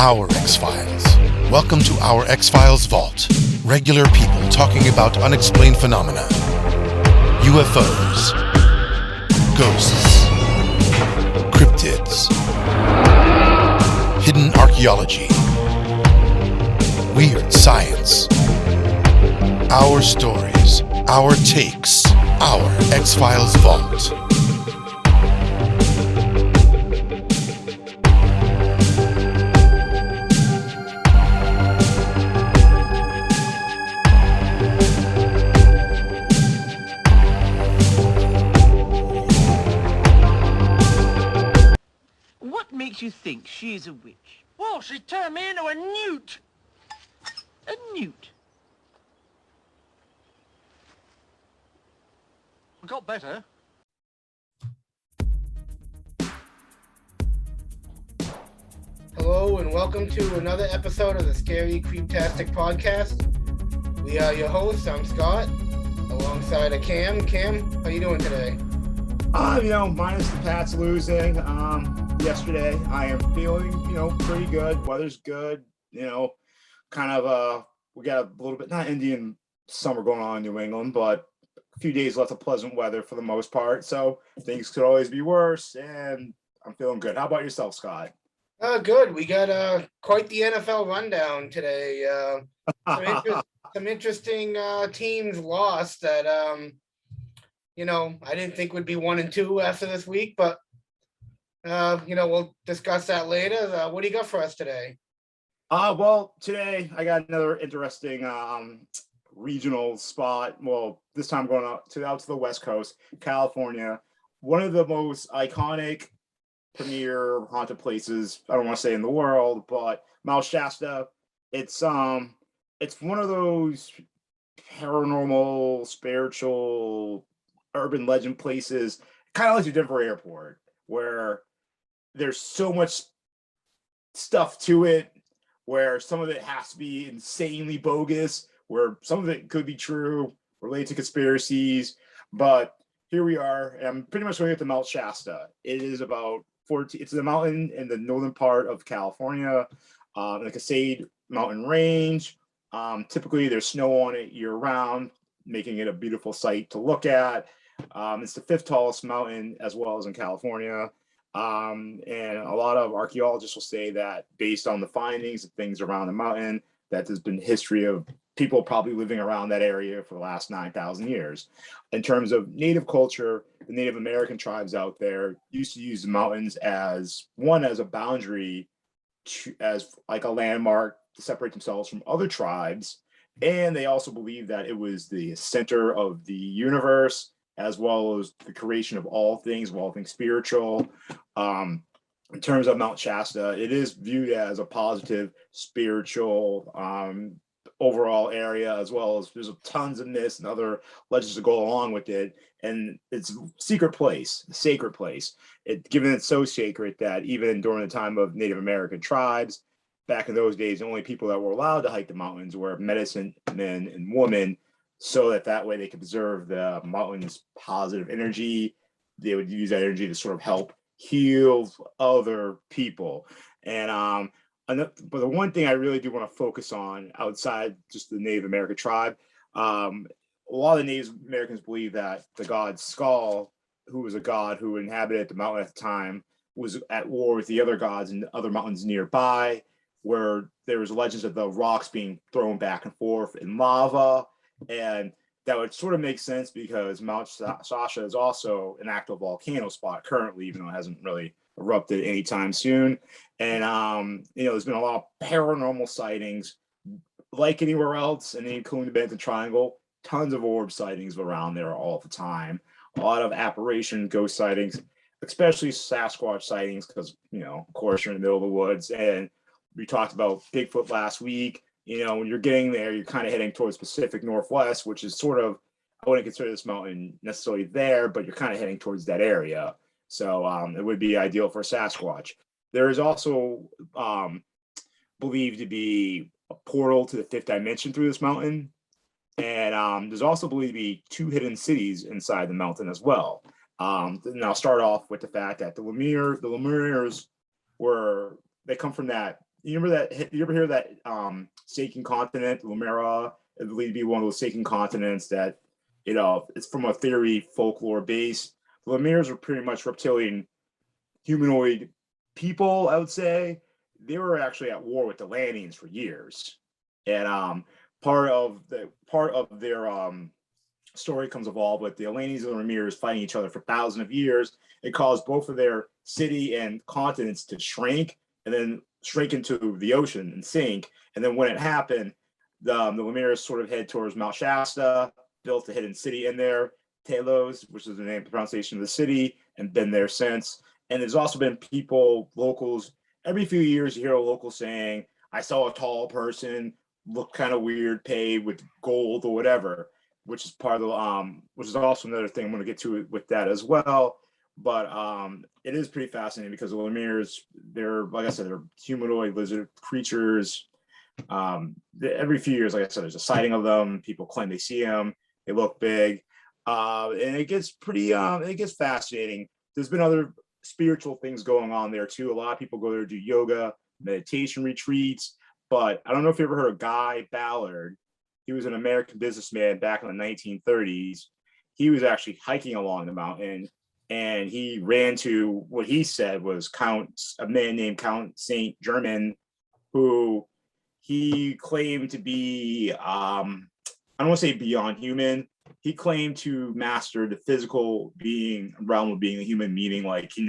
Our X-Files. Welcome to our X-Files Vault. Regular people talking about unexplained phenomena. UFOs. Ghosts. Cryptids. Hidden archaeology. Weird science. Our stories. Our takes. Our X-Files Vault. What makes you think she's a witch? Well, she turned me into a newt. A newt? I got better. Hello and welcome to another episode of the Scary Creeptastic podcast. We are your hosts. I'm Scott, alongside of Kam. Kam, how you doing today? Minus the Pats losing yesterday, I am feeling, pretty good. Weather's good, we got a little bit, not Indian summer going on in New England, but a few days left of pleasant weather for the most part. So things could always be worse, and I'm feeling good. How about yourself, Scott? Good. We got quite the NFL rundown today. Some interesting teams lost that, I didn't think would be 1-2 after this week, but we'll discuss that later. What do you got for us today? Well, today I got another interesting regional spot. Well, this time going out to the West Coast, California. One of the most iconic premier haunted places, I don't want to say in the world, but Mount Shasta. It's one of those paranormal, spiritual, urban legend places, kind of like the Denver airport, where there's so much stuff to it, where some of it has to be insanely bogus, where some of it could be true, related to conspiracies. But here we are. I'm pretty much going to Mount Shasta. It is about 14. It's a mountain in the northern part of California, the Cascade Mountain Range. Typically, there's snow on it year round, making it a beautiful sight to look at. It's the fifth tallest mountain as well as in California. And a lot of archaeologists will say that based on the findings of things around the mountain, that there's been history of people probably living around that area for the last 9,000 years. In terms of native culture, the Native American tribes out there used to use the mountains as a boundary, as like a landmark to separate themselves from other tribes. And they also believed that it was the center of the universe, as well as the creation of all things spiritual. In terms of Mount Shasta, it is viewed as a positive spiritual overall area, as well as there's tons of myths and other legends that go along with it. And it's a sacred place. Given it's so sacred that even during the time of Native American tribes, back in those days, the only people that were allowed to hike the mountains were medicine men and women, so that way they could preserve the mountain's positive energy. They would use that energy to sort of help heal other people. And but the one thing I really do want to focus on outside just the Native American tribe, a lot of the Native Americans believe that the god Skull, who was a god who inhabited the mountain at the time, was at war with the other gods in other mountains nearby, where there was legends of the rocks being thrown back and forth in lava. And that would sort of make sense because Mount Shasta is also an active volcano spot currently, even though it hasn't really erupted anytime soon. And, there's been a lot of paranormal sightings, like anywhere else, and including the Benton Triangle, tons of orb sightings around there all the time. A lot of apparition ghost sightings, especially Sasquatch sightings, because, of course, you're in the middle of the woods. And we talked about Bigfoot last week. When you're getting there, you're kind of heading towards Pacific Northwest, which is sort of, I wouldn't consider this mountain necessarily there, but you're kind of heading towards that area. So it would be ideal for Sasquatch. There is also believed to be a portal to the fifth dimension through this mountain. And there's also believed to be 2 hidden cities inside the mountain as well. And I'll start off with the fact that the Lemurs they come from that You remember that? You ever hear that Saken continent, Lumera, I believe to be one of those Saken continents that, it's from a theory folklore base. The Lumire's were pretty much reptilian humanoid people, I would say. They were actually at war with the Lannians for years. And part of their story comes evolved with the Atlanteans and the Ramirs fighting each other for thousands of years. It caused both of their city and continents to shrink and then shrink into the ocean and sink. And then when it happened, the Ramirs sort of head towards Mount Shasta, built a hidden city in there, Talos, which is the name, the pronunciation of the city, and been there since. And there's also been people, locals, every few years you hear a local saying, I saw a tall person, look kind of weird, paid with gold or whatever, which is part of the which is also another thing I'm going to get to with that as well. But it is pretty fascinating because the Lemirs, they're, like I said, they're humanoid lizard creatures. Every few years, like I said, there's a sighting of them. People claim they see them. They look big, and it gets fascinating. There's been other spiritual things going on there too. A lot of people go there to do yoga, meditation retreats. But I don't know if you ever heard of Guy Ballard. He was an American businessman back in the 1930s. He was actually hiking along the mountain, and he ran to what he said was a man named Count Saint Germain, who he claimed to be, I don't want to say beyond human. He claimed to master the physical being realm of being a human, meaning like he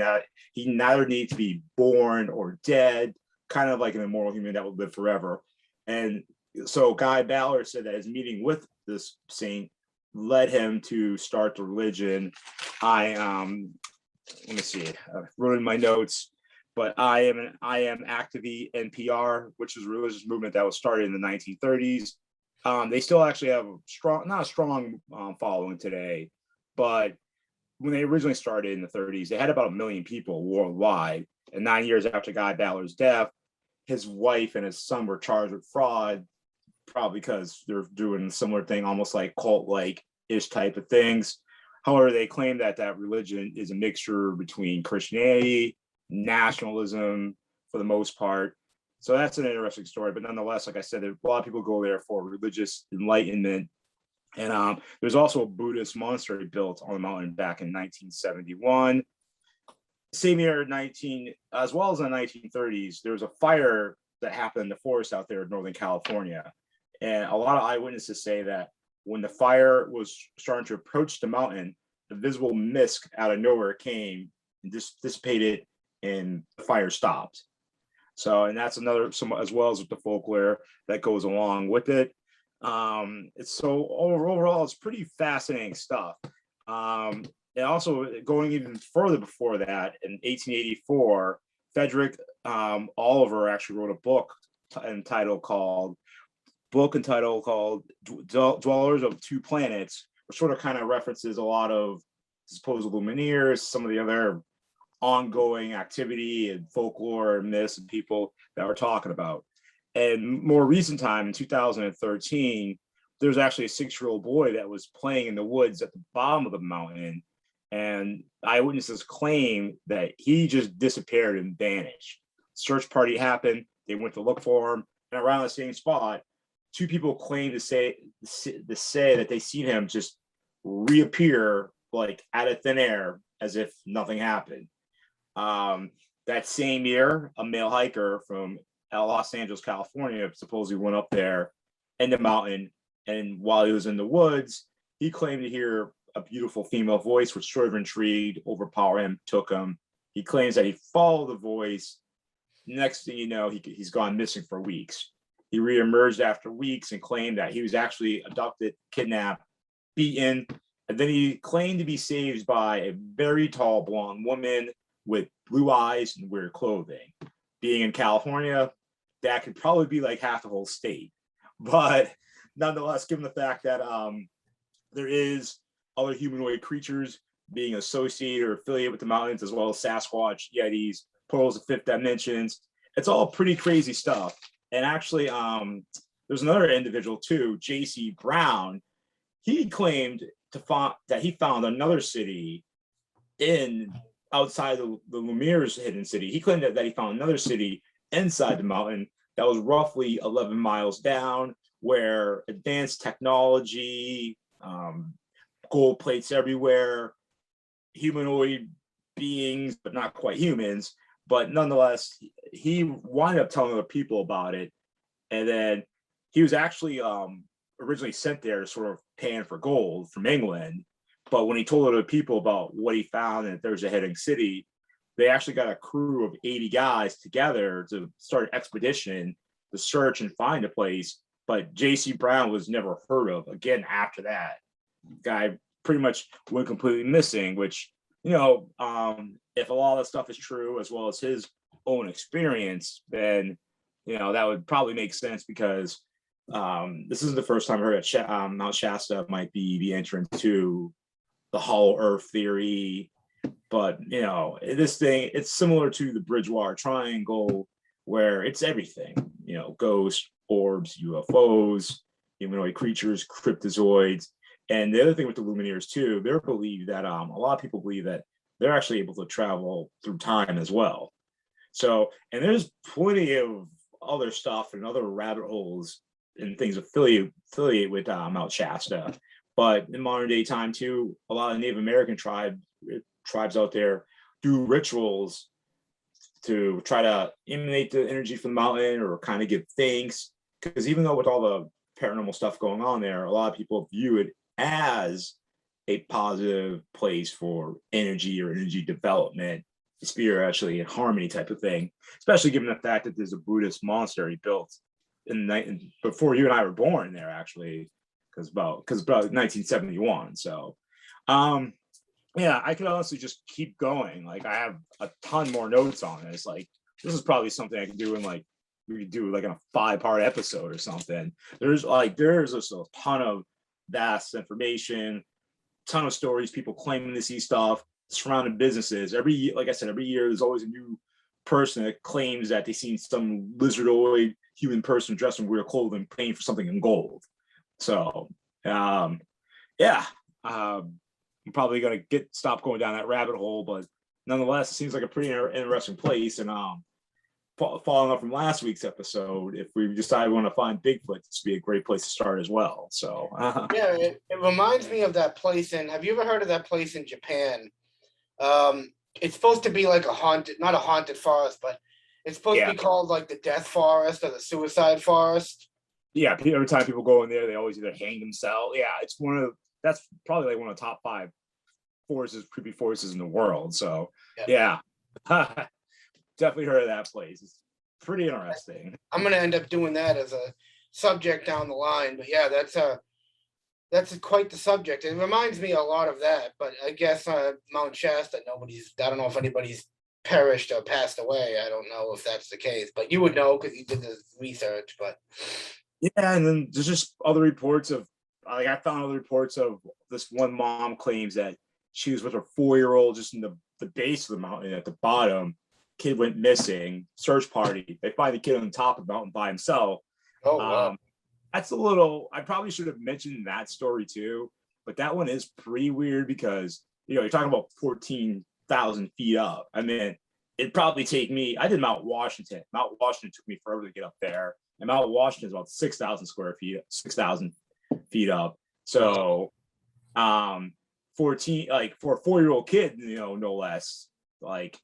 neither need to be born or dead, kind of like an immortal human that would live forever. And so Guy Ballard said that his meeting with this saint led him to start the religion. Let me see, I wrote in my notes, but I am Activate NPR, which is a religious movement that was started in the 1930s. They still actually have not a strong following today, but when they originally started in the 30s, they had about 1 million people worldwide. And 9 years after Guy Ballard's death, his wife and his son were charged with fraud, probably because they're doing a similar thing, almost like cult-like ish type of things. However, they claim that religion is a mixture between Christianity, nationalism for the most part. So that's an interesting story. But nonetheless, like I said, a lot of people go there for religious enlightenment. And there's also a Buddhist monastery built on the mountain back in 1971. Same year, as well as in the 1930s, there was a fire that happened in the forest out there in Northern California. And a lot of eyewitnesses say that when the fire was starting to approach the mountain, a visible mist out of nowhere came and dissipated, and the fire stopped. So, and that's as well as with the folklore that goes along with it. It's so overall, it's pretty fascinating stuff. And also going even further before that, in 1884, Frederick Oliver actually wrote a book entitled Dwellers of Two Planets, which sort of kind of references a lot of supposed Lumineers, some of the other ongoing activity and folklore and myths and people that we're talking about. And more recent time, in 2013, there's actually a 6-year-old boy that was playing in the woods at the bottom of the mountain, and eyewitnesses claim that he just disappeared and vanished. Search party happened. They went to look for him, and around the same spot, 2 people claim to say that they seen him just reappear like out of thin air as if nothing happened. That same year, a male hiker from Los Angeles, California, supposedly went up there in the mountain, and while he was in the woods, he claimed to hear a beautiful female voice, which sort of intrigued, overpowered him, took him. He claims that he followed the voice. Next thing you know, he's gone missing for weeks. He reemerged after weeks and claimed that he was actually abducted, kidnapped, beaten, and then he claimed to be saved by a very tall blonde woman with blue eyes and weird clothing. Being in California, that could probably be like half the whole state. But nonetheless, given the fact that there is other humanoid creatures being associated or affiliated with the mountains, as well as Sasquatch, Yetis, portals of fifth dimensions, it's all pretty crazy stuff. And actually, there's another individual too, J.C. Brown. He claimed that he found another city outside the Lumire's hidden city. He claimed that he found another city inside the mountain that was roughly 11 miles down, where advanced technology, gold plates everywhere, humanoid beings, but not quite humans. But nonetheless, he wound up telling other people about it. And then he was actually originally sent there to sort of pan for gold from England. But when he told other people about what he found and that there was a hidden city, they actually got a crew of 80 guys together to start an expedition to search and find a place. But J.C. Brown was never heard of again after that. Guy pretty much went completely missing, which, you know, if a lot of that stuff is true, as well as his own experience, then, you know, that would probably make sense, because this isn't the first time I heard that Mount Shasta might be the entrance to the hollow earth theory. But, you know, this thing, it's similar to the Bridgewater Triangle, where it's everything, you know, ghosts, orbs, UFOs, humanoid creatures, cryptozoids. And the other thing with the Lumineers too, they're believed that a lot of people believe that they're actually able to travel through time as well. So, and there's plenty of other stuff and other rabbit holes and things affiliate with Mount Shasta. But in modern day time too, a lot of Native American tribes out there do rituals to try to emanate the energy from the mountain, or kind of give thanks. Because even though with all the paranormal stuff going on there, a lot of people view it as a positive place for energy or energy development, spiritually in harmony type of thing, especially given the fact that there's a Buddhist monastery built in the night before you and I were born there, actually, because about 1971. So yeah, I could honestly just keep going. Like, I have a ton more notes on this. Like, this is probably something I could do in like, we could do like in a 5-part episode or something. There's just a ton of vast information, ton of stories, people claiming to see stuff, surrounding businesses. Every year, like I said, every year there's always a new person that claims that they seen some lizardoid human person dressed in weird clothing paying for something in gold. So yeah, I'm probably gonna stop going down that rabbit hole, but nonetheless, it seems like a pretty interesting place. And following up from last week's episode, if we decide we want to find Bigfoot, this would be a great place to start as well. So yeah, it reminds me of that place have you ever heard of that place in Japan? It's supposed to be like not a haunted forest, but it's supposed to be called like the Death Forest or the Suicide Forest. Yeah, every time people go in there, they always either hang themselves. Yeah, that's probably like one of the top 5 creepy forests in the world. So yeah. Definitely heard of that place. It's pretty interesting. I'm gonna end up doing that as a subject down the line, but yeah, that's quite the subject. It reminds me a lot of that, but I guess Mount Shasta, I don't know if anybody's perished or passed away. I don't know if that's the case, but you would know because you did this research. But yeah, and then there's just other reports of, like, I found other reports of this one mom claims that she was with her 4-year-old just in the base of the mountain at the bottom. Kid went missing, search party. They find the kid on the top of the mountain by himself. oh wow. That's a little, I probably should have mentioned that story too, but that one is pretty weird because, you know, you're talking about 14,000 feet up. I mean, it'd probably take me, I did Mount Washington. Mount Washington took me forever to get up there. And Mount Washington is about 6,000 feet up. So 14, like, for a 4-year-old kid, you know, no less, like,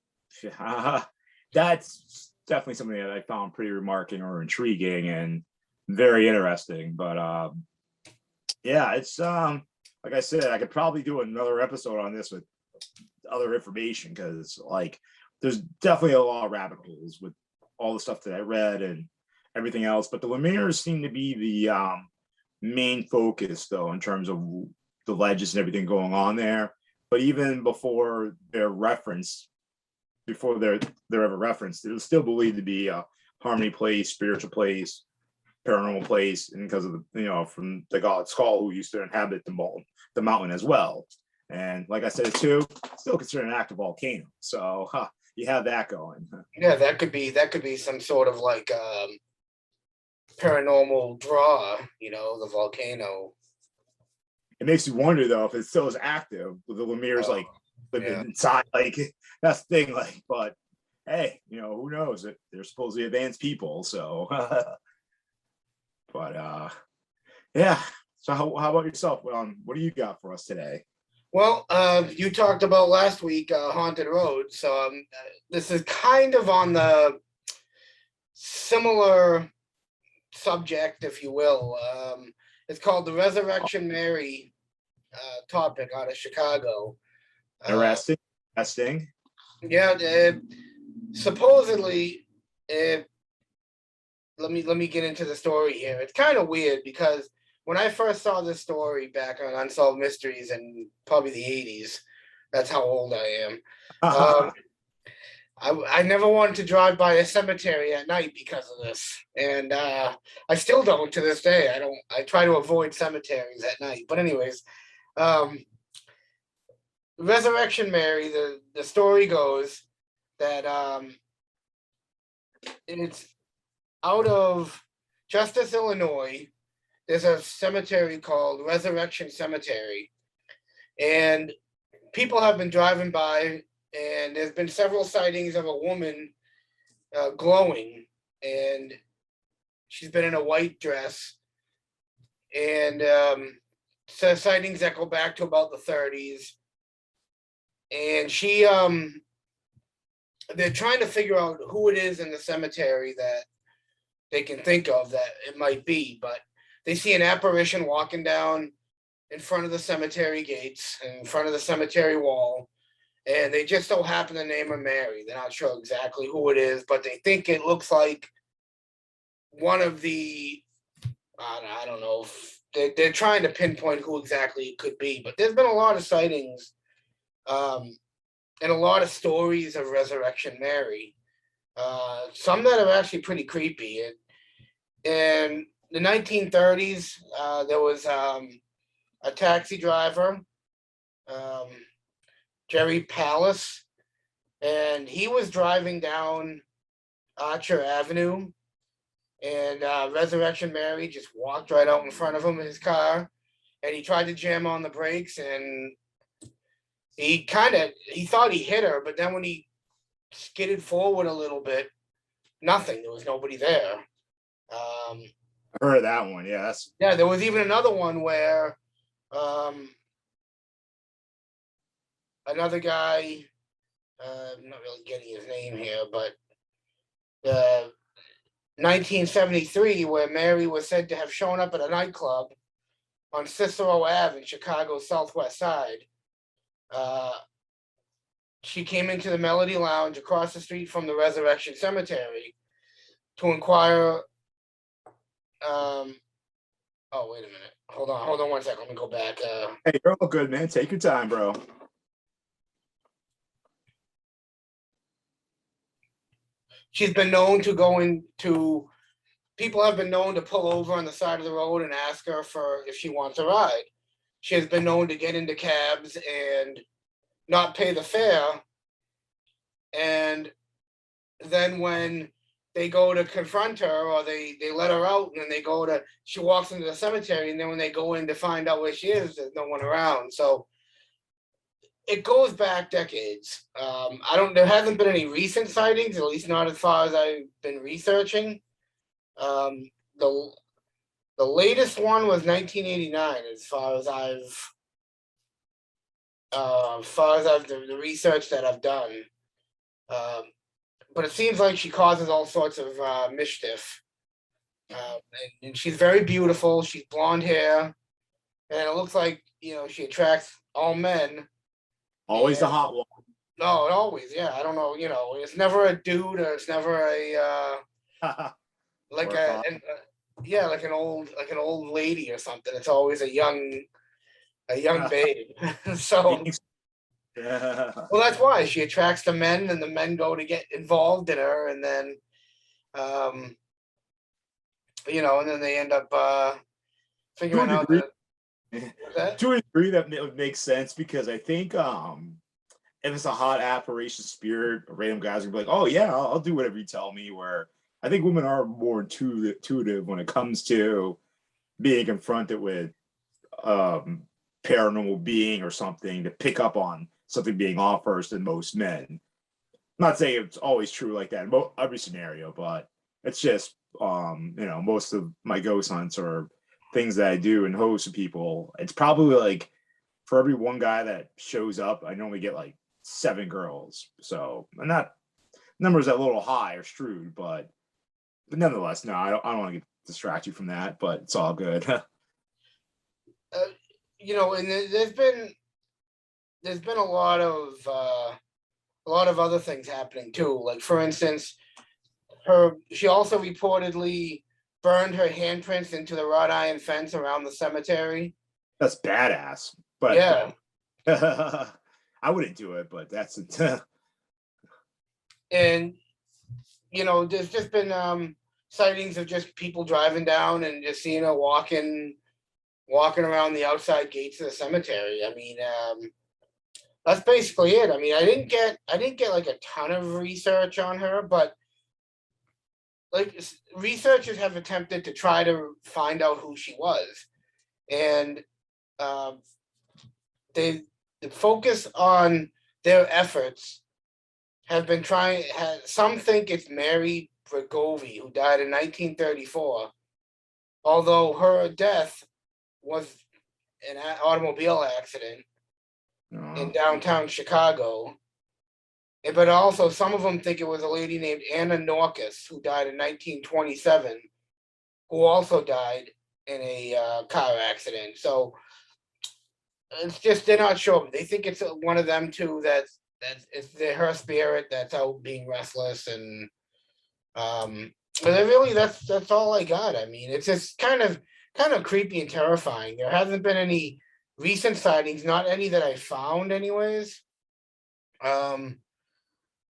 that's definitely something that I found pretty remarkable or intriguing and very interesting. But yeah, it's like I said, I could probably do another episode on this with other information, because like there's definitely a lot of rabbit holes with all the stuff that I read and everything else. But the Lumineers seem to be the main focus, though, in terms of the legends and everything going on there. But even before they're ever referenced, it was still believed to be a harmony place, spiritual place, paranormal place, and because of the, you know, from the god Skull, who used to inhabit the mountain as well. And like I said too, still considered an active volcano. So you have that going. Yeah, that could be some sort of like paranormal draw, you know, the volcano. It makes you wonder though if it still is active with the Lumineers like living inside. Like, that's the thing. Like, but hey, who knows? They're supposedly advanced people, so. But yeah. So how about yourself? What do you got for us today? Well, you talked about last week haunted roads, so this is kind of on the similar subject, if you will. It's called the Resurrection Mary topic out of Chicago. Interesting. Yeah, supposedly, let me get into the story here. It's kind of weird because when I first saw this story back on Unsolved Mysteries in probably the 80s, that's how old I am. I never wanted to drive by a cemetery at night because of this, and I still don't to this day. I try to avoid cemeteries at night. But anyways, Resurrection Mary. The story goes that it's out of Justice, Illinois. There's a cemetery called Resurrection Cemetery, and people have been driving by, and there's been several sightings of a woman glowing, and she's been in a white dress, and so sightings that go back to about the 30s, and they're trying to figure out who it is in the cemetery that they can think of that it might be, but they see an apparition walking down in front of the cemetery gates, in front of the cemetery wall, and they just so happen to name her Mary. They're not sure exactly who it is, but they think it looks like one of the, I don't know, they're trying to pinpoint who exactly it could be, but there's been a lot of sightings and a lot of stories of Resurrection Mary. Some that are actually pretty creepy. In the 1930s, there was a taxi driver, Jerry Palace, and he was driving down Archer Avenue, and Resurrection Mary just walked right out in front of him in his car, and he tried to jam on the brakes, and he thought he hit her, but then when he skidded forward a little bit, nothing. There was nobody there. I heard that one. Yes. Yeah, there was even another one where another guy, I'm not really getting his name here, but 1973, where Mary was said to have shown up at a nightclub on Cicero Ave in Chicago's southwest side. She came into the Melody Lounge across the street from the Resurrection Cemetery to inquire. Oh, wait a minute. Hold on 1 second. Let me go back. Hey, you're all good, man. Take your time, bro. She's been known to go into. People have been known to pull over on the side of the road and ask her if she wants a ride. She has been known to get into cabs and not pay the fare. And then when they go to confront her, or they let her out, and then she walks into the cemetery, and then when they go in to find out where she is, there's no one around. So it goes back decades. There hasn't been any recent sightings, at least not as far as I've been researching. The latest one was 1989, as far as the research that I've done. But it seems like she causes all sorts of mischief. And she's very beautiful. She's blonde hair, and it looks like she attracts all men. Always the hot one. No, always, yeah. I don't know, it's never a dude, or it's never a like like an old lady or something. It's always a young babe. So well, that's why she attracts the men, and the men go to get involved in her, and then and then they end up figuring out that. To a degree, that would make sense, because I think if it's a hot apparition spirit, random guys would be like, "Oh yeah, I'll do whatever you tell me." Where I think women are more intuitive when it comes to being confronted with paranormal being or something, to pick up on something being off first than most men. not saying it's always true like that in every scenario, but it's just most of my ghost hunts or things that I do and host people. It's probably like for every one guy that shows up, I normally get like 7 girls. So and that number's a little high or screwed, but nonetheless, no, I don't want to distract you from that, but it's all good. And there's been a lot of other things happening too. Like for instance, she also reportedly burned her handprints into the wrought iron fence around the cemetery. That's badass. But yeah, I wouldn't do it, but that's it. and there's just been sightings of just people driving down and just seeing her walking around the outside gates of the cemetery. I mean, that's basically it. I mean, I didn't get like a ton of research on her, but like researchers have attempted to try to find out who she was, and the focus on their efforts have been some think it's Mary Bregovi, who died in 1934, although her death was an automobile accident in downtown Chicago. But also some of them think it was a lady named Anna Norkus, who died in 1927, who also died in a car accident. So it's just they're not sure. They think it's one of them two that's her spirit that's out being restless, and but really that's all I got. I mean, it's just kind of creepy and terrifying. There hasn't been any recent sightings, not any that I found anyways.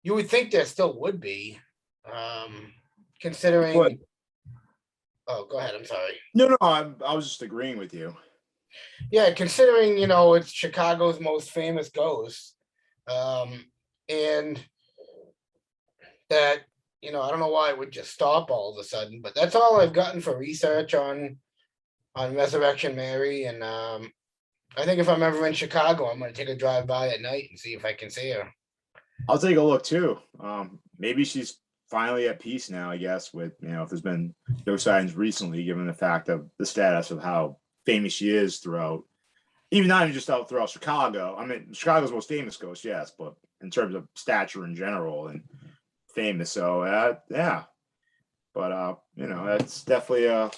You would think there still would be, considering. But, oh, go ahead. I'm sorry. No, I was just agreeing with you. Yeah, considering it's Chicago's most famous ghost, and that I don't know why it would just stop all of a sudden, but that's all I've gotten for research on Resurrection Mary, and I think if I'm ever in Chicago, I'm going to take a drive by at night and see if I can see her. I'll take a look too. Maybe she's finally at peace now, I guess, with if there's been no signs recently, given the fact of the status of how famous she is throughout, even not even just out throughout Chicago. I mean, Chicago's most famous ghost, yes, but in terms of stature in general and famous. So yeah. But that's definitely a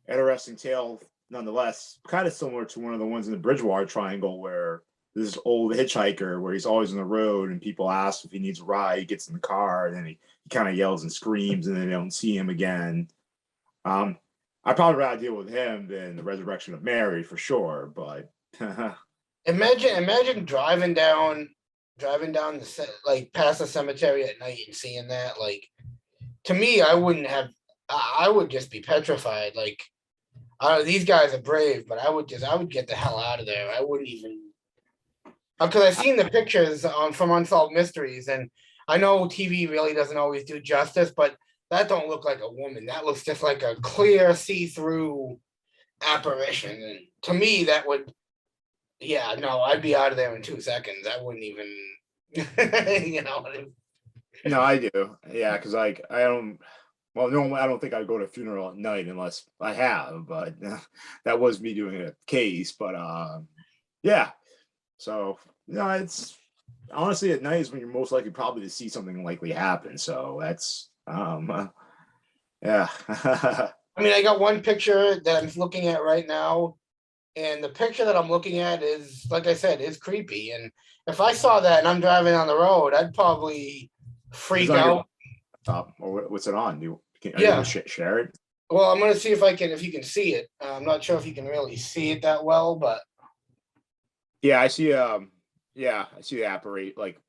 interesting tale nonetheless. Kind of similar to one of the ones in the Bridgewater Triangle where this old hitchhiker where he's always on the road and people ask if he needs a ride, he gets in the car and then he kind of yells and screams and then they don't see him again. I'd probably rather deal with him than the resurrection of Mary for sure, but imagine driving down like past the cemetery at night and seeing that. Like, to me, I would just be petrified. Like, these guys are brave, but I would get the hell out of there. I wouldn't even, because I've seen the pictures from Unsolved Mysteries, and I know TV really doesn't always do justice, but that don't look like a woman. That looks just like a clear, see-through apparition. And to me, that would, yeah, no, I'd be out of there in 2 seconds. I wouldn't even, No, I do. Yeah, because I don't. Well, no, I don't think I'd go to a funeral at night unless I have. But that was me doing a case. But yeah. So it's honestly at night is when you're most likely probably to see something likely happen. So that's yeah. I mean, I got one picture that I'm looking at right now, and the picture that I'm looking at is, like I said, is creepy. And if I saw that and I'm driving on the road, I'd probably freak out. What's it on? Are you Yeah. Share it? Well, I'm gonna see if you can see it. I'm not sure if you can really see it that well, but yeah, I see. I see the apparate. Like,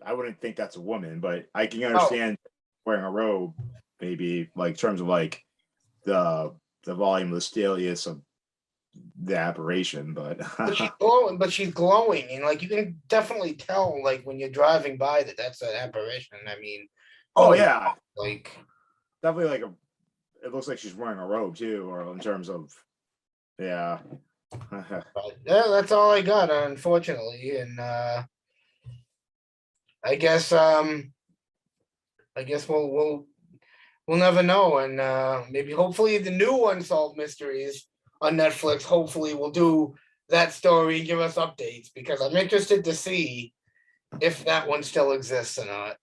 I wouldn't think that's a woman, but I can understand wearing a robe, maybe like in terms of like the volume of the stelius of the apparition, but she's glowing, and like you can definitely tell, like when you're driving by, that's an apparition. I mean, yeah, like definitely like it looks like she's wearing a robe too, or in terms of yeah. But yeah, that's all I got, unfortunately, and I guess I guess we'll never know. And maybe hopefully the new Unsolved Mysteries on Netflix hopefully will do that story and give us updates, because I'm interested to see if that one still exists or not.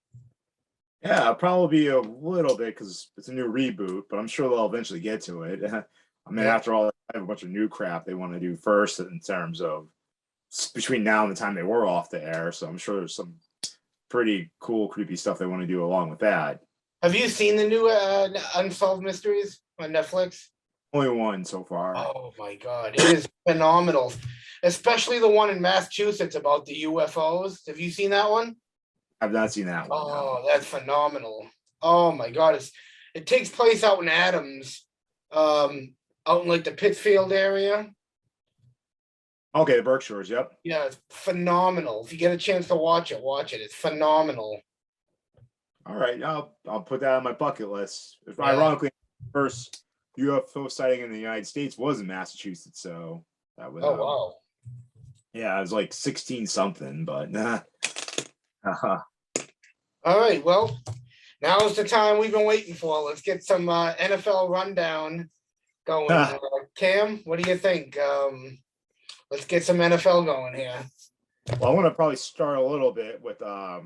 Yeah, it'll probably be a little bit because it's a new reboot, but I'm sure they'll eventually get to it. I mean, Yeah. after all, I have a bunch of new crap they want to do first in terms of between now and the time they were off the air. So I'm sure there's some pretty cool, creepy stuff they want to do along with that. Have you seen the new Unsolved Mysteries on Netflix? Only one so far. Oh my God, it is phenomenal, especially the one in Massachusetts about the UFOs. Have you seen that one? I've not seen that one. Oh, that's phenomenal. Oh my God, it takes place out in Adams, out in like the Pittsfield area. Okay, the Berkshires. Yep. Yeah, it's phenomenal. If you get a chance to watch it, watch it. It's phenomenal. All right, I'll put that on my bucket list. Yeah. Ironically, first UFO sighting in the United States was in Massachusetts, so that was. Oh wow. Yeah, it was like 16 something, but All right, well, now is the time we've been waiting for. Let's get some NFL rundown going. Cam, what do you think? Let's get some NFL going here. Well, I want to probably start a little bit with I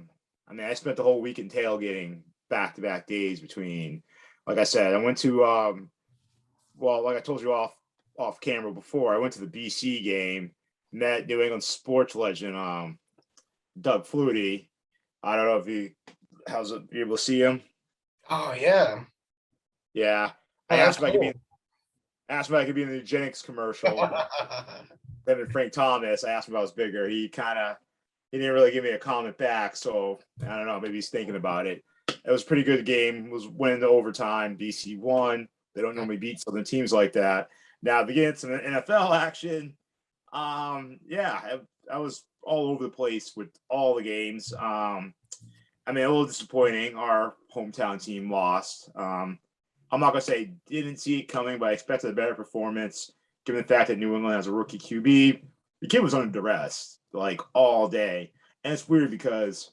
mean, I spent the whole weekend tailgating back-to-back days between, like I said, I went to well, like I told you off camera before, I went to the BC game, met New England sports legend Doug Flutie. I don't know if you you able to see him. Oh yeah. Yeah. Oh, I that's asked him if I could cool. be in the eugenics commercial. Him and Frank Thomas. I asked him if I was bigger. He didn't really give me a comment back. So I don't know. Maybe he's thinking about it. It was a pretty good game. It was winning the overtime. BC won. They don't normally beat Southern teams like that. Now to get into some NFL action, yeah, I was all over the place with all the games. I mean, a little disappointing. Our hometown team lost. I'm not gonna say didn't see it coming, but I expected a better performance given the fact that New England has a rookie QB. The kid was under duress like all day, and it's weird because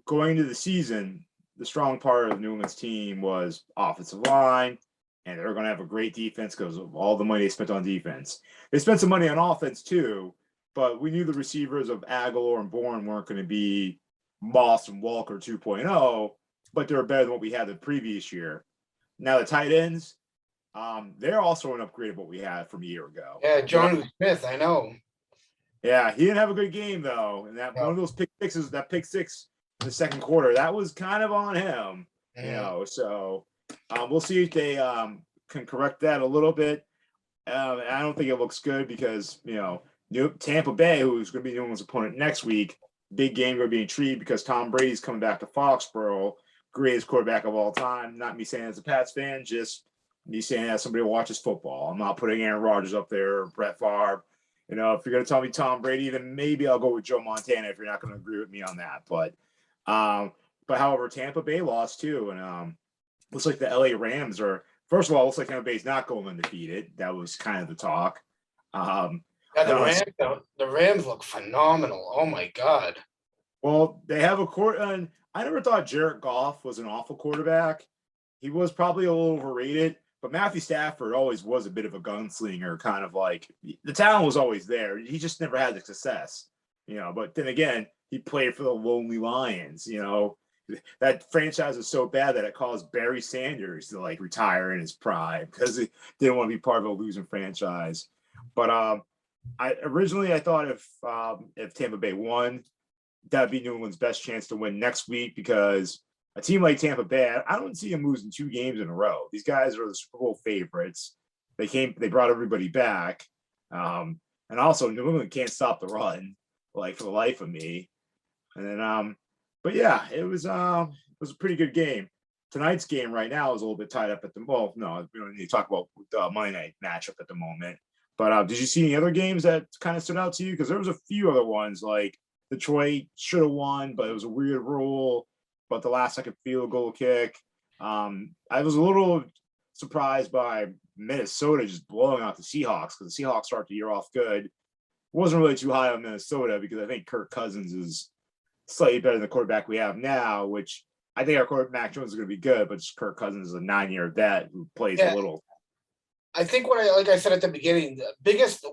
going into the season, the strong part of New England's team was offensive line, and they're going to have a great defense because of all the money they spent on defense. They spent some money on offense too, but we knew the receivers of Aguilar and Bourne weren't going to be Moss and Walker 2.0, but they're better than what we had the previous year. Now the tight ends, they're also an upgrade of what we had from a year ago. Yeah, John Smith, I know. Yeah, he didn't have a good game though, and that one of those pick sixes, that pick six in the second quarter, that was kind of on him. You know, so we'll see if they can correct that a little bit. I don't think it looks good because Tampa Bay, who's going to be New England's opponent next week, big game going to be intrigued because Tom Brady's coming back to Foxborough, greatest quarterback of all time. Not me saying as a Pats fan, just me saying as somebody who watches football. I'm not putting Aaron Rodgers up there or Brett Favre. If you're going to tell me Tom Brady, then maybe I'll go with Joe Montana if you're not going to agree with me on that. But however, Tampa Bay lost too, and looks like the LA Rams are. First of all, looks like Tampa Bay's not going undefeated. That was kind of the talk. Yeah, the Rams look phenomenal. Oh my God. Well, they have a court. I never thought Jared Goff was an awful quarterback. He was probably a little overrated, but Matthew Stafford always was a bit of a gunslinger, kind of like the talent was always there. He just never had the success, But then again, he played for the Lonely Lions. That franchise is so bad that it caused Barry Sanders to retire in his prime because he didn't want to be part of a losing franchise. But I thought if Tampa Bay won, that'd be New England's best chance to win next week because a team like Tampa Bay, I don't see them losing 2 games in a row. These guys are the Super Bowl favorites. They brought everybody back, and also New England can't stop the run for the life of me. And then but yeah, it was a pretty good game. Tonight's game right now is a little bit tied up at the no, we don't need to talk about the Monday night matchup at the moment. But did you see any other games that kind of stood out to you? Because there was a few other ones like Detroit should have won, but it was a weird rule. But the last second field goal kick. I was a little surprised by Minnesota just blowing out the Seahawks because the Seahawks start the year off good. Wasn't really too high on Minnesota because I think Kirk Cousins is slightly better than the quarterback we have now, which I think our quarterback Mac Jones is going to be good, but Kirk Cousins is a 9-year vet who plays a little. I think like I said at the beginning,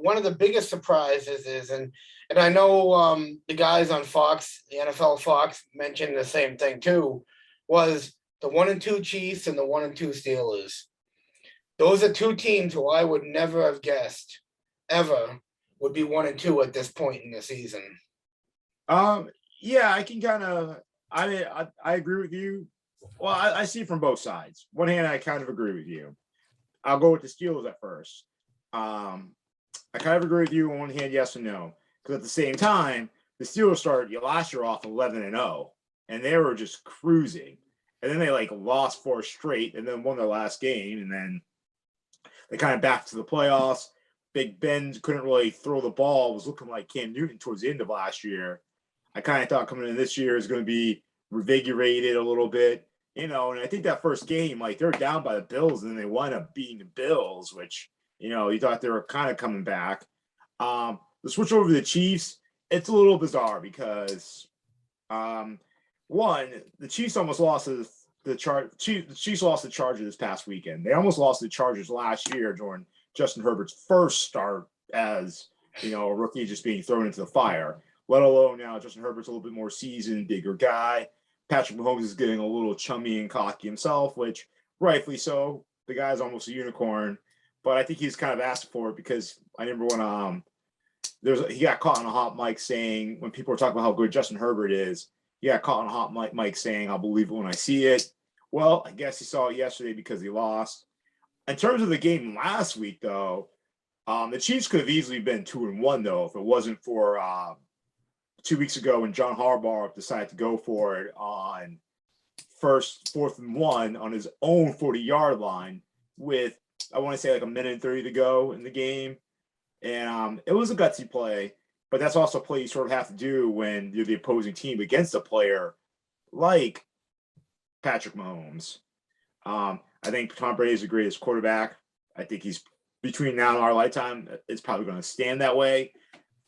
one of the biggest surprises is, and I know the guys on Fox, the NFL Fox, mentioned the same thing too, was the 1-2 Chiefs and the 1-2 Steelers. Those are two teams who I would never have guessed ever would be 1-2 at this point in the season. Yeah, I can kind of. I agree with you. Well, I see it from both sides. One hand, I kind of agree with you. I'll go with the Steelers at first. I kind of agree with you on one hand, yes and no. Because at the same time, the Steelers started last year off 11-0, and they were just cruising. And then they lost 4 straight, and then won their last game, and then they kind of back to the playoffs. Big Ben couldn't really throw the ball. It was looking like Cam Newton towards the end of last year. I kind of thought coming in this year is going to be revigorated a little bit. And I think that first game, they're down by the Bills, and then they wind up beating the Bills, which, you thought they were kind of coming back. The switch over to the Chiefs, it's a little bizarre because, one, the Chiefs almost lost to the Chiefs lost the Chargers this past weekend. They almost lost the Chargers last year during Justin Herbert's first start as, a rookie just being thrown into the fire, let alone now Justin Herbert's a little bit more seasoned, bigger guy. Patrick Mahomes is getting a little chummy and cocky himself, which rightfully so. The guy's almost a unicorn, but I think he's kind of asked for it because I remember when he got caught on a hot mic saying, when people were talking about how good Justin Herbert is, he got caught on a hot mic saying, "I'll believe it when I see it." Well, I guess he saw it yesterday because he lost. In terms of the game last week, though, the Chiefs could have easily been 2-1 though if it wasn't for 2 weeks ago when John Harbaugh decided to go for it on 4th and 1 on his own 40-yard line with, I want to say, 1:30 to go in the game. And it was a gutsy play, but that's also a play you sort of have to do when you're the opposing team against a player like Patrick Mahomes. I think Tom Brady is the greatest quarterback. I think he's, between now and our lifetime, it's probably going to stand that way.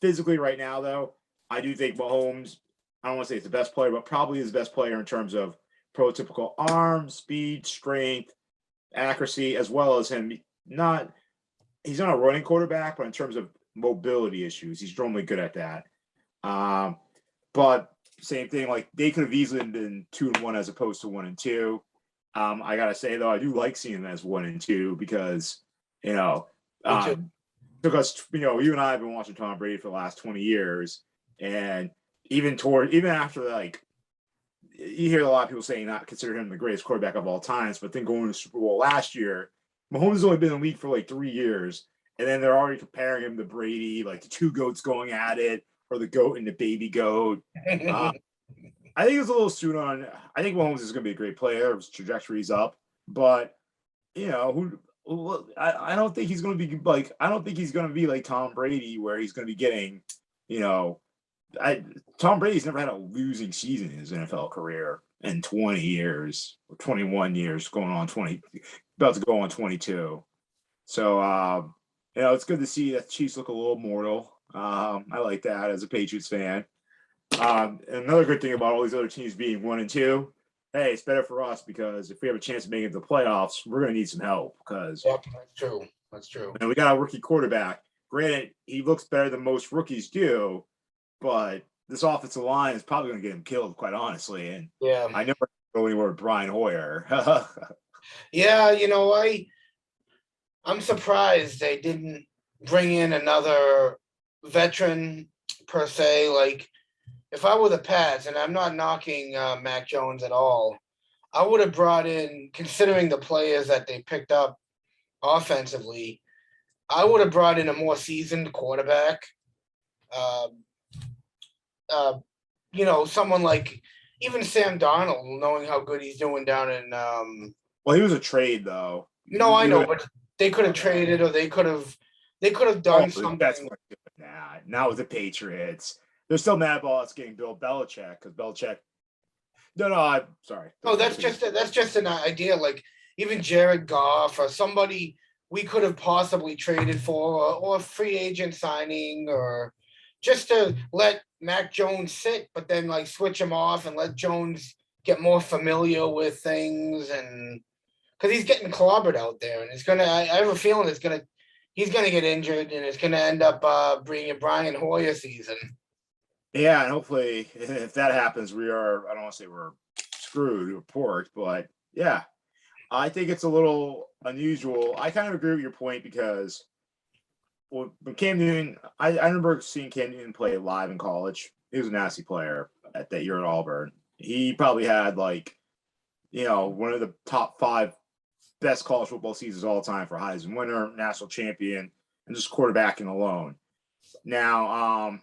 Physically right now, though, I do think Mahomes, I don't want to say he's the best player, but probably is the best player in terms of prototypical arm, speed, strength, accuracy, as well as him. He's not a running quarterback, but in terms of mobility issues, he's normally good at that. But same thing, they could have easily been 2-1 as opposed to 1-2. I gotta say though, I do like seeing them as 1-2 because because you and I have been watching Tom Brady for the last 20 years. And even after you hear a lot of people saying not consider him the greatest quarterback of all times, but then going to the Super Bowl last year, Mahomes has only been in the league for 3 years, and then they're already comparing him to Brady, the two goats going at it, or the goat and the baby goat. I think it's a little soon on. I think Mahomes is going to be a great player. His trajectory's up, but I don't think he's going to be I don't think he's going to be like Tom Brady, where he's going to be getting, Tom Brady's never had a losing season in his NFL career in 20 years or 21 years, about to go on 22. So, it's good to see that the Chiefs look a little mortal. I like that as a Patriots fan. Another good thing about all these other teams being 1-2, hey, it's better for us because if we have a chance of making it to the playoffs, we're going to need some help because that's true. And we got a rookie quarterback. Granted, he looks better than most rookies do, but this offensive line is probably going to get him killed, quite honestly. And I never go anywhere with Brian Hoyer. Yeah, I'm surprised they didn't bring in another veteran per se. If I were the Pats, and I'm not knocking Mac Jones at all, I would have brought in, considering the players that they picked up offensively, I would have brought in a more seasoned quarterback. Someone like even Sam Darnold, knowing how good he's doing down in. Well, he was a trade though. No, I know, but they could have traded, or they could have done something. That's what not with the Patriots. They're still mad about us getting Bill Belichick because Belichick. No, I'm sorry. No, that's just an idea. Even Jared Goff or somebody we could have possibly traded for, or free agent signing, or just to let Mac Jones sit, but then switch him off and let Jones get more familiar with things, and because he's getting clobbered out there, and it's gonna. I have a feeling he's gonna get injured, and it's gonna end up bringing Brian Hoyer season. Yeah, and hopefully, if that happens, I don't want to say we're screwed, report, but yeah, I think it's a little unusual. I kind of agree with your point because when Cam Newton, I remember seeing Cam Newton play live in college. He was a nasty player at that year at Auburn. He probably had one of the top 5 best college football seasons of all time for Heisman winner, national champion, and just quarterbacking alone. Now,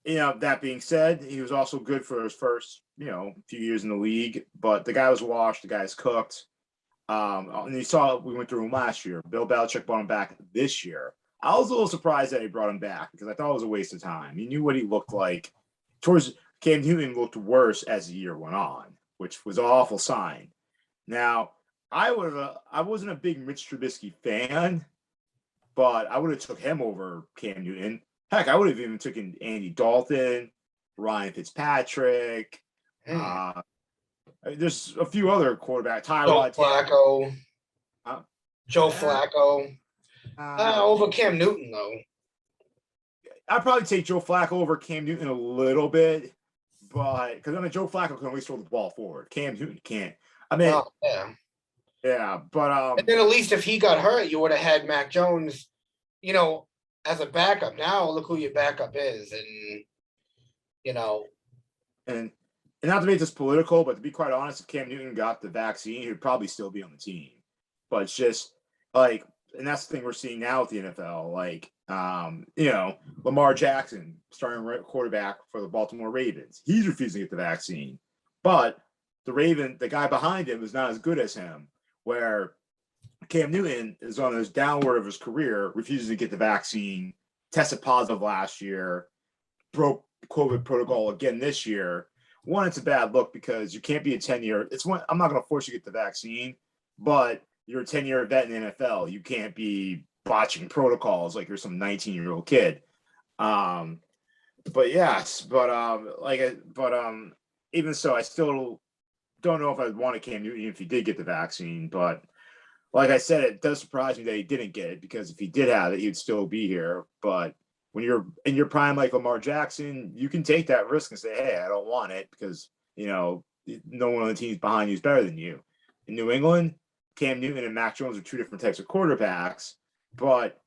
that being said, he was also good for his first, few years in the league, but the guy was washed, the guy's cooked. And you saw we went through him last year. Bill Belichick brought him back this year. I was a little surprised that he brought him back because I thought it was a waste of time. He knew what he looked like. Cam Newton looked worse as the year went on, which was an awful sign. Now, I wasn't a big Mitch Trubisky fan, but I would have took him over Cam Newton. Heck, I would have even taken Andy Dalton, Ryan Fitzpatrick. There's a few other quarterbacks. Joe Flacco. Joe Flacco. Over Cam Newton, though. I'd probably take Joe Flacco over Cam Newton a little bit, but because Joe Flacco can always throw the ball forward. Cam Newton can't. Yeah, but and then at least if he got hurt, you would have had Mac Jones, as a backup. Now look who your backup is, and not to make this political, but to be quite honest, if Cam Newton got the vaccine, he'd probably still be on the team. But it's just and that's the thing we're seeing now with the NFL. Lamar Jackson, starting quarterback for the Baltimore Ravens, he's refusing to get the vaccine. But the guy behind him is not as good as him, where Cam Newton is on his downward of his career, refusing to get the vaccine, tested positive last year, broke COVID protocol again this year. One, it's a bad look because you can't be a 10-year. I'm not going to force you to get the vaccine, but you're a 10-year vet in the NFL. You can't be botching protocols like you're some 19-year-old kid. Even so, I still don't know if I'd want to Cam Newton if he did get the vaccine. But like I said, it does surprise me that he didn't get it because if he did have it, he'd still be here. But when you're in your prime like Lamar Jackson, you can take that risk and say, hey, I don't want it because, no one on the team's behind you is better than you. In New England, Cam Newton and Mac Jones are 2 different types of quarterbacks, but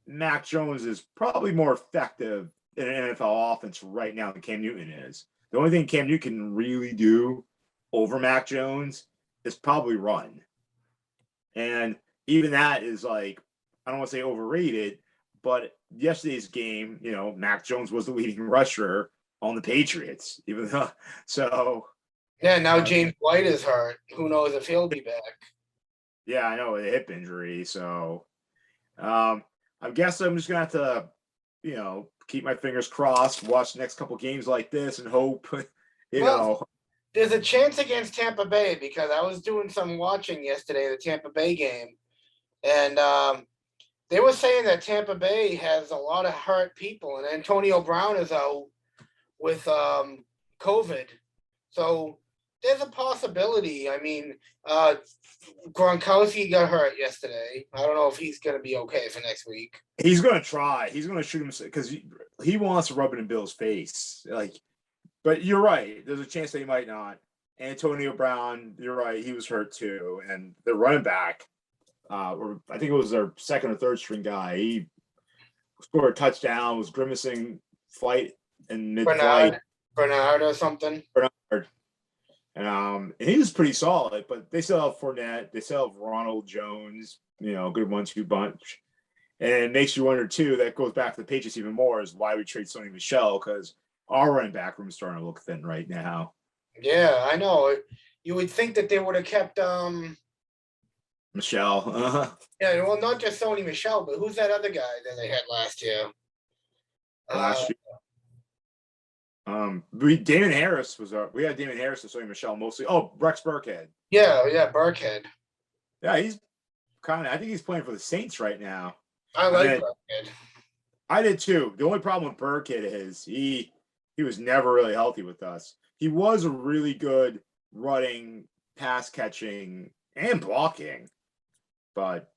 Mac Jones is probably more effective in an NFL offense right now than Cam Newton is. The only thing Cam Newton can really do over Mac Jones is probably run. And even that is I don't want to say overrated, but yesterday's game, Mac Jones was the leading rusher on the Patriots, even though. So. Yeah, now James White is hurt. Who knows if he'll be back? Yeah, I know, a hip injury. So I guess I'm just going to have to, keep my fingers crossed, watch the next couple games like this and hope, There's a chance against Tampa Bay because I was doing some watching yesterday, the Tampa Bay game. And they were saying that Tampa Bay has a lot of hurt people, and Antonio Brown is out with COVID. So there's a possibility. I mean, Gronkowski got hurt yesterday. I don't know if he's going to be okay for next week. He's going to try. He's going to shoot him because he wants to rub it in Bill's face. But you're right. There's a chance that he might not. Antonio Brown, you're right. He was hurt too. And the running back, or I think it was their second or third string guy, he scored a touchdown, was grimacing flight in mid-flight. Bernard or something. Bernard. And he was pretty solid, but they still have Fournette. They still have Ronald Jones, good 1-2 bunch. And it makes you wonder, too, that goes back to the Patriots even more, is why we trade Sony Michel, because our running back room is starting to look thin right now. Yeah, I know. You would think that they would have kept Michel. Yeah, well, not just Sony Michel, but who's that other guy that they had last year? Damon Harris we had Damon Harris and Sony Michel mostly. Oh, Rex Burkhead. Yeah, Burkhead. Yeah, he's I think he's playing for the Saints right now. I like Burkhead. I did too. The only problem with Burkhead is he was never really healthy with us. he was a really good running, pass catching, and blocking. But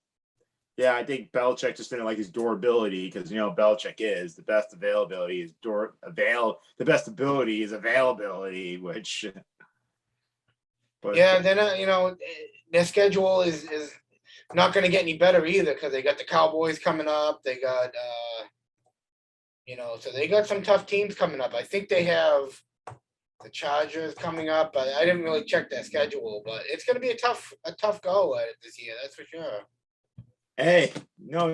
yeah, I think Belichick just didn't like his durability because Belichick is the best availability is the best ability is availability, which. But, yeah, they're not. Their schedule is not going to get any better either because they got the Cowboys coming up. They got so they got some tough teams coming up. I think they have the Chargers coming up. I didn't really check their schedule, but it's going to be a tough go at it this year. That's for sure. Hey, no,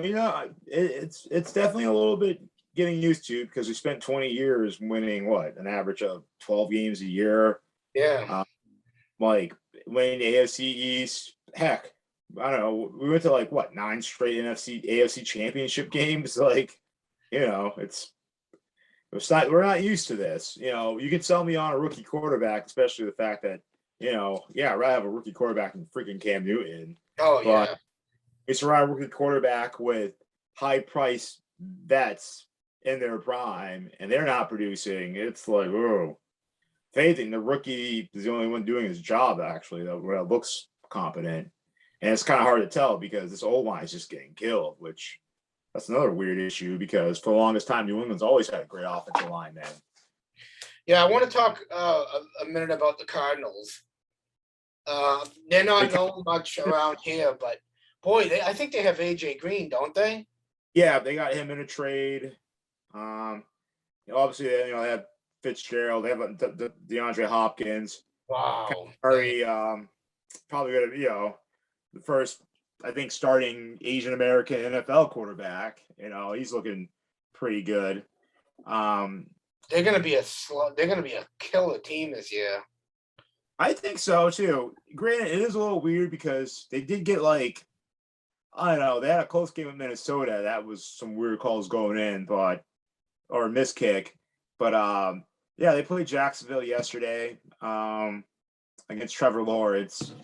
it's definitely a little bit getting used to because we spent 20 years winning an average of 12 games a year. Yeah. Like winning the AFC East. Heck, I don't know. We went to 9 straight AFC championship games. We're not used to this. You can sell me on a rookie quarterback, especially the fact that, I'd rather have a rookie quarterback than freaking Cam Newton. Oh, yeah. It's around a rookie quarterback with high price vets in their prime, and they're not producing. It's like, oh, if anything, the rookie is the only one doing his job, actually, that looks competent. And it's kind of hard to tell because this old line is just getting killed, which that's another weird issue because for the longest time, New England's always had a great offensive line, man. Yeah, I want to talk a minute about the Cardinals. They're not known much around here, but boy, I think they have AJ Green, don't they? Yeah, they got him in a trade. Obviously, they have Fitzgerald. They have DeAndre Hopkins. Wow. Very probably going to the first, I think, starting Asian American NFL quarterback. He's looking pretty good. They're going to be a killer team this year. I think so too. Granted, it is a little weird because they did get I don't know, they had a close game with Minnesota. That was some weird calls going in, or a miss kick. But yeah, they played Jacksonville yesterday against Trevor Lawrence.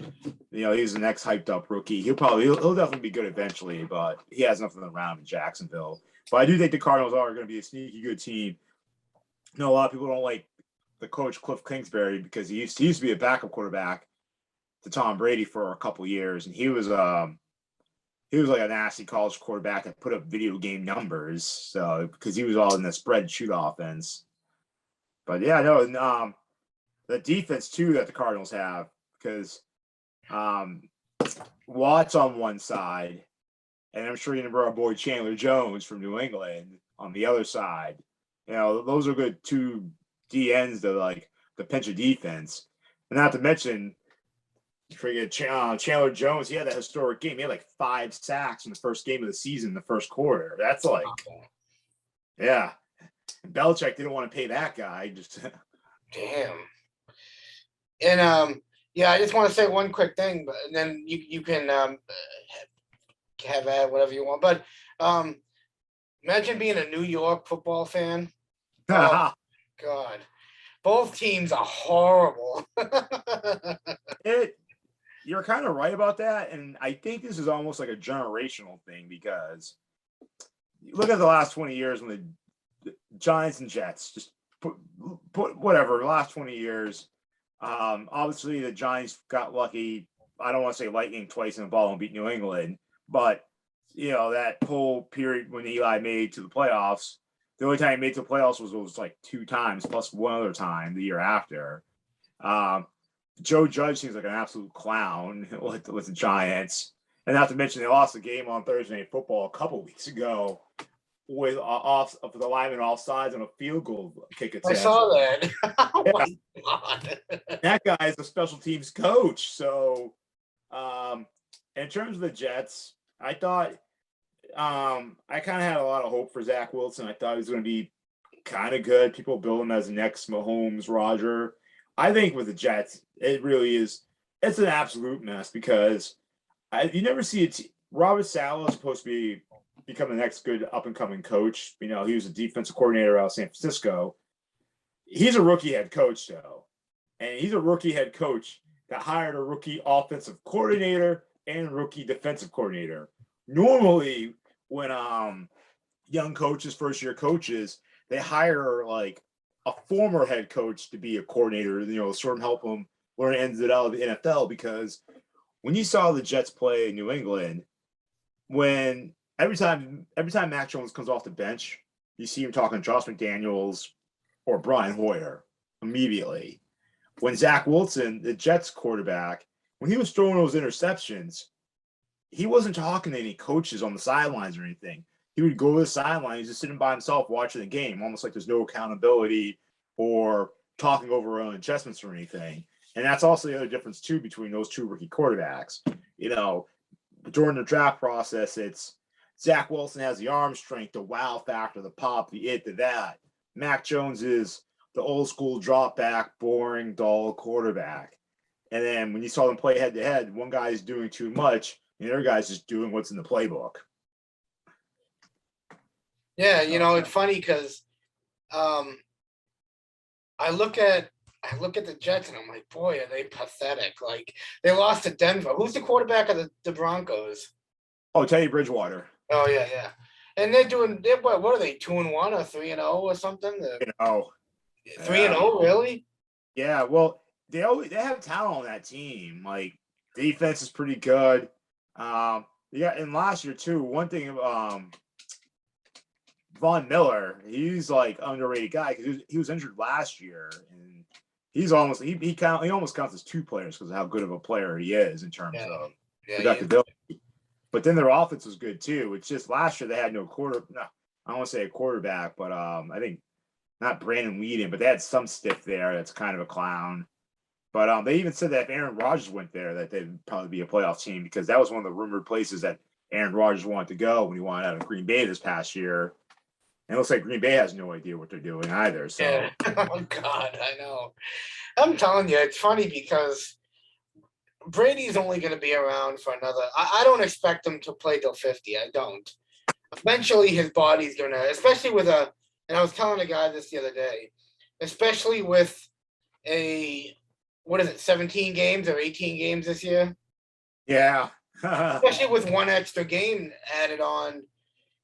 He's the next hyped up rookie. He'll definitely be good eventually, but he has nothing around in Jacksonville. But I do think the Cardinals are going to be a sneaky good team. A lot of people don't like the coach Cliff Kingsbury because he used to be a backup quarterback to Tom Brady for a couple years, and he was like a nasty college quarterback that put up video game numbers. So because he was all in the spread and shoot offense. But yeah, no, the defense too that the Cardinals have because Watt's on one side, and I'm sure you remember our boy Chandler Jones from New England on the other side. Those are good two DNs to the pinch of defense, and not to mention. Chandler Jones, he had that historic game. He had 5 sacks in the first game of the season, the first quarter. That's yeah. And Belichick didn't want to pay that guy. Just damn. And yeah, I just want to say one quick thing, but then you can have whatever you want. But imagine being a New York football fan. Oh, God, both teams are horrible. You're kind of right about that, and I think this is almost like a generational thing because look at the last 20 years when the Giants and Jets just put whatever the last 20 years. Obviously, the Giants got lucky. I don't want to say lightning twice in the ball and beat New England, but that whole period when Eli made to the playoffs, the only time he made to the playoffs was 2 times plus one other time the year after. Joe Judge seems like an absolute clown with the Giants. And not to mention they lost the game on Thursday Night Football a couple weeks ago with the lineman off sides on a field goal kick attempt. I saw that. Oh yeah. My God. That guy is a special teams coach. So in terms of the Jets, I thought I kind of had a lot of hope for Zach Wilson. I thought he was going to be kind of good. People build him as the next Mahomes, Roger. I think with the Jets, it really is. It's an absolute mess because you never see it. Robert Saleh is supposed to become the next good up and coming coach. He was a defensive coordinator out of San Francisco. He's a rookie head coach though, and he's a rookie head coach that hired a rookie offensive coordinator and rookie defensive coordinator. Normally, when young coaches, first year coaches, they hire a former head coach to be a coordinator, sort of help him learn ins and outs of the NFL. Because when you saw the Jets play in New England, when every time Mac Jones comes off the bench, you see him talking to Josh McDaniels or Brian Hoyer immediately. When Zach Wilson, the Jets quarterback, when he was throwing those interceptions, he wasn't talking to any coaches on the sidelines or anything. He would go to the sideline, he's just sitting by himself watching the game, almost like there's no accountability or talking over own adjustments or anything. And that's also the other difference, too, between those two rookie quarterbacks. During the draft process, it's Zach Wilson has the arm strength, the wow factor, the pop, the it, the that. Mac Jones is the old school drop back, boring, dull quarterback. And then when you saw them play head to head, one guy is doing too much, and the other guy's just doing what's in the playbook. Yeah, it's funny because I look at the Jets and I'm like, boy, are they pathetic. Like, they lost to Denver. Who's the quarterback of the Broncos? Oh, Teddy Bridgewater. Oh, yeah. And what are they, 2-1 or 3-0 or something? 3-0, really? Yeah, well, they have talent on that team. Like, defense is pretty good. And last year too, one thing Von Miller, he's like underrated guy because he was injured last year, and he's almost he almost counts as two players because of how good of a player he is in terms of productivity. But then their offense was good too. It's just last year they had no I don't want to say a quarterback, but I think not Brandon Weeden, but they had some stiff there that's kind of a clown. But they even said that if Aaron Rodgers went there, that they'd probably be a playoff team because that was one of the rumored places that Aaron Rodgers wanted to go when he wanted out of Green Bay this past year. And it looks like Green Bay has no idea what they're doing either. So, yeah. Oh God, I know. I'm telling you, it's funny because Brady's only going to be around for another. I don't expect him to play till 50. I don't. Eventually, his body's going to, especially with and I was telling a guy this the other day, especially with 17 games or 18 games this year? Yeah. Especially with one extra game added on,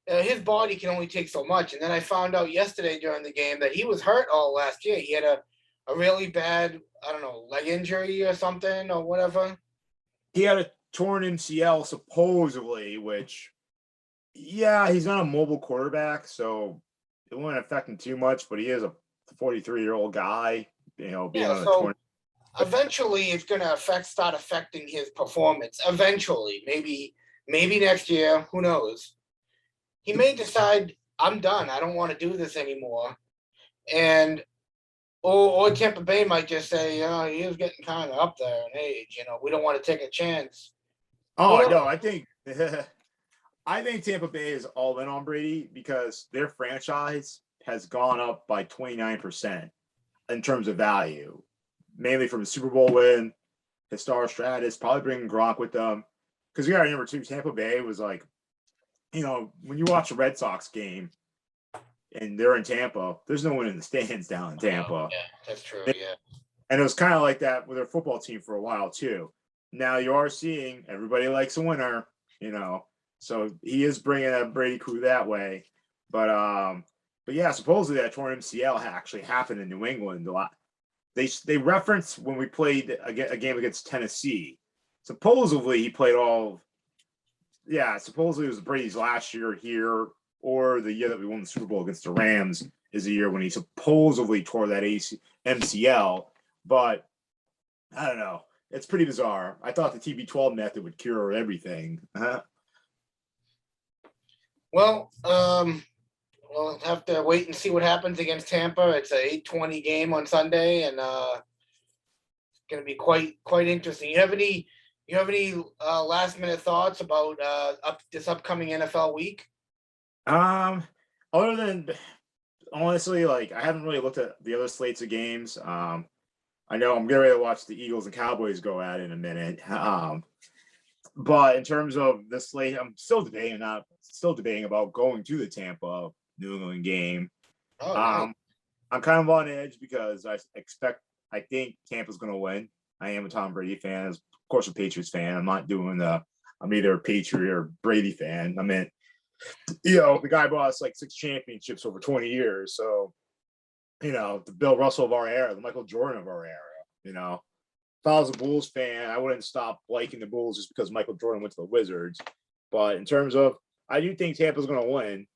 his body can only take so much. And then I found out yesterday during the game that he was hurt all last year. He had a really bad, leg injury or something or whatever. He had a torn MCL supposedly, which, yeah, he's not a mobile quarterback, so it wouldn't affect him too much, but he is a 43-year-old guy, being on a torn. Eventually it's going to start affecting his performance. Eventually, maybe next year, who knows? He may decide, I'm done. I don't want to do this anymore. And or Tampa Bay might just say, he is getting kind of up there in age. We don't want to take a chance. Oh, no, I think Tampa Bay is all in on Brady because their franchise has gone up by 29% in terms of value, mainly from a Super Bowl win, his star stratus, probably bringing Gronk with them. Because you got to remember, too, Tampa Bay was like, when you watch a Red Sox game and they're in Tampa, there's no one in the stands down in Tampa. Oh, yeah, that's true, yeah. And it was kind of like that with their football team for a while, too. Now you are seeing everybody likes a winner, so he is bringing that Brady crew that way. But yeah, supposedly that torn MCL actually happened in New England a lot. They reference when we played a game against Tennessee. Supposedly he played supposedly it was Brady's last year here, or the year that we won the Super Bowl against the Rams is the year when he supposedly tore that MCL. But I don't know. It's pretty bizarre. I thought the TB12 method would cure everything. Well, we'll have to wait and see what happens against Tampa. It's a 8:20 game on Sunday, and it's going to be quite interesting. You have any last minute thoughts about this upcoming NFL week? Other than honestly, like I haven't really looked at the other slates of games. I know I'm getting ready to watch the Eagles and Cowboys go at it in a minute. But in terms of the slate, I'm still debating about going to the Tampa New England game. Oh, nice. I'm kind of on edge because I think Tampa's going to win. I am a Tom Brady fan, of course, a Patriots fan. I'm not doing I'm either a Patriot or Brady fan. I mean, the guy brought us like 6 championships over 20 years. So the Bill Russell of our era, the Michael Jordan of our era. If I was a Bulls fan, I wouldn't stop liking the Bulls just because Michael Jordan went to the Wizards. But in terms of, I do think Tampa's going to win.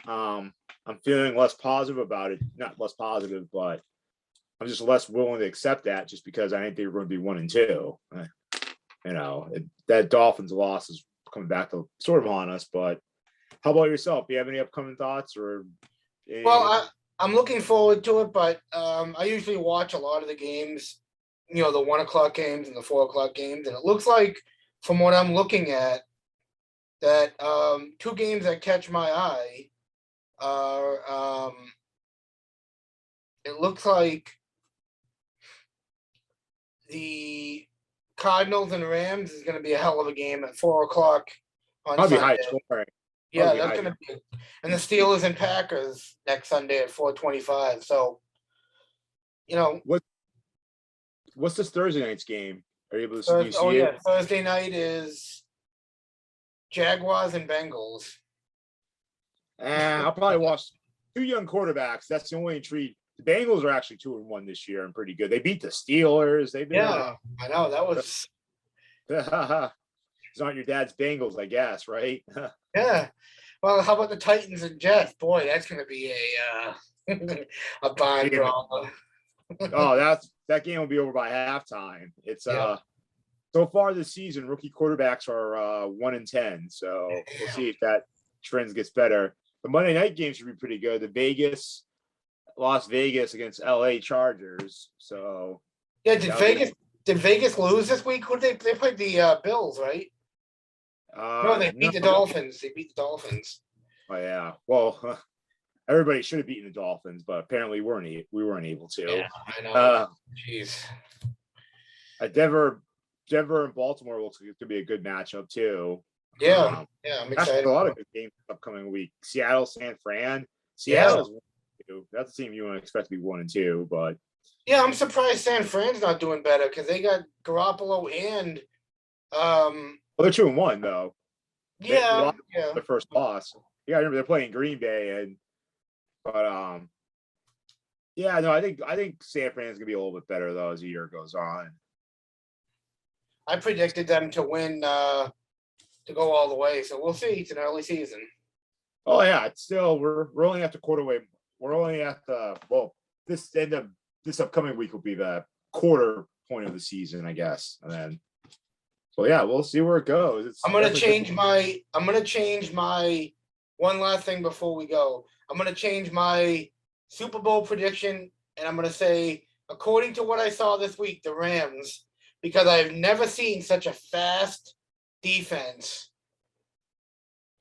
I'm feeling less positive about it. Not less positive, but I'm just less willing to accept that just because I think they were going to be 1-2. That Dolphins loss is coming back to sort of on us. But how about yourself? Do you have any upcoming thoughts or? Well, I'm looking forward to it, but I usually watch a lot of the games, the 1 o'clock games and the 4 o'clock games, and it looks like, from what I'm looking at, that two games that catch my eye are it looks like the Cardinals and Rams is going to be a hell of a game at 4 o'clock on Probably Sunday. high scoring. Yeah, that's going to be, and the Steelers and Packers next Sunday at 4:25. So, what's this Thursday night's game? Are you able to see it? Thursday night is Jaguars and Bengals. I'll probably watch two young quarterbacks. That's the only intrigue. The Bengals are actually 2-1 this year and pretty good. They beat the Steelers. They've been I know that was. It's not your dad's Bengals, I guess, right? Yeah. Well, how about the Titans and Jets? Boy, that's going to be a barn drama. That game will be over by halftime. It's so far this season, rookie quarterbacks are 1-10. So we'll see if that trend gets better. The Monday night game should be pretty good. Las Vegas against LA Chargers. So did Vegas lose this week? Who did they played the Bills, right? No, they beat the Dolphins. They beat the Dolphins. Oh yeah. Well, everybody should have beaten the Dolphins, but apparently we weren't able to. Yeah, I know. Jeez. Denver and Baltimore looks like it could be a good matchup too. I'm excited. A lot of good games upcoming week. Seattle, San Fran. Seattle's 1-2. That's a team you wouldn't expect to be 1-2, but I'm surprised San Fran's not doing better because they got Garoppolo and they're 2-1 though. Yeah. The first loss. Yeah, I remember they're playing Green Bay I think San Fran's gonna be a little bit better though as the year goes on. I predicted them to win to go all the way, so we'll see. It's an early season. Oh yeah, it's still we're only at the quarter way. We're only at this upcoming week will be the quarter point of the season, I guess, and then. So yeah, we'll see where it goes. I'm gonna change my one last thing before we go. I'm gonna change my Super Bowl prediction, and I'm gonna say, according to what I saw this week, the Rams, because I've never seen such a fast defense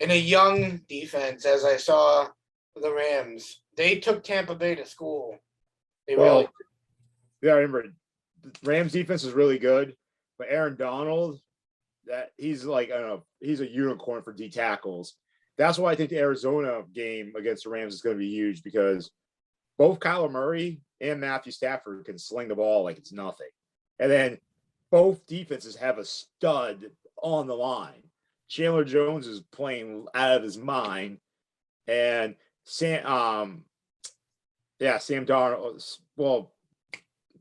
and a young defense as I saw the Rams. They took Tampa Bay to school. I remember the Rams defense is really good, but Aaron Donald, he's like, I don't know, he's a unicorn for D tackles. That's why I think the Arizona game against the Rams is going to be huge because both Kyler Murray and Matthew Stafford can sling the ball like it's nothing. And then both defenses have a stud on the line. Chandler Jones is playing out of his mind. And Sam Darnold. Well,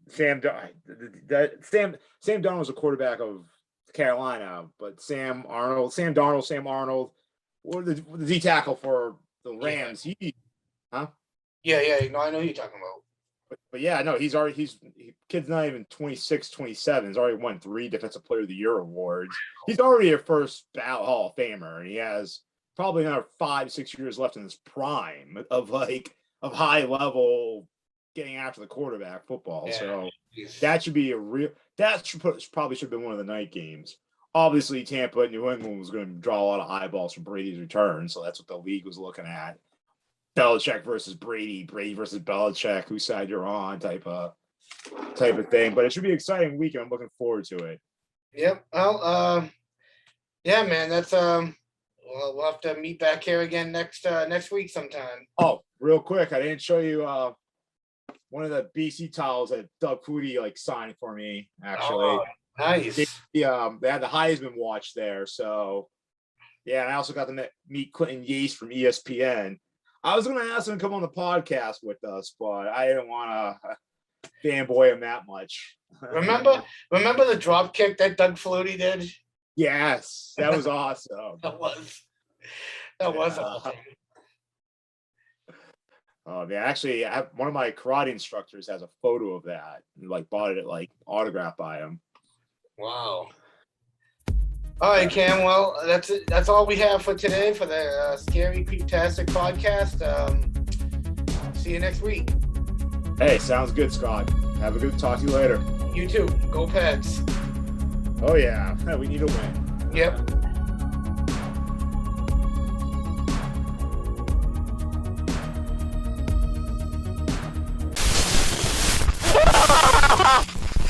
Sam Darnold was a quarterback of Carolina, but Sam Darnold, or the D tackle for the Rams. No, I know who you're talking about. But kid's not even 26, 27. He's already won 3 Defensive Player of the Year awards. He's already a first ballot Hall of Famer, and he has probably another 5-6 years left in his prime of high level getting after the quarterback football. Yeah. So that should be probably should have been one of the night games. Obviously, Tampa and New England was going to draw a lot of eyeballs for Brady's return, so that's what the league was looking at. Belichick versus Brady versus Belichick, whose side you're on, type of thing. But it should be an exciting weekend. I'm looking forward to it. Yep. Well, yeah, man. That's we'll have to meet back here again next week sometime. Oh, real quick, I didn't show you one of the BC towels that Doug Foodie signed for me. Actually, oh, nice. They had the Heisman watch there, so yeah. And I also got to meet Clinton Yates from ESPN. I was going to ask him to come on the podcast with us, but I didn't want to fanboy him that much. Remember the drop kick that Doug Flutie did? Yes, that was awesome. That was awesome. Actually, one of my karate instructors has a photo of that. And, like, bought it like autographed by him. Wow. All right, Cam. Well, that's it. That's all we have for today for the Scary Creeptastic podcast. See you next week. Hey, sounds good, Scott. Have a good talk to you later. You too. Go Pets. Oh yeah, we need a win. Yep.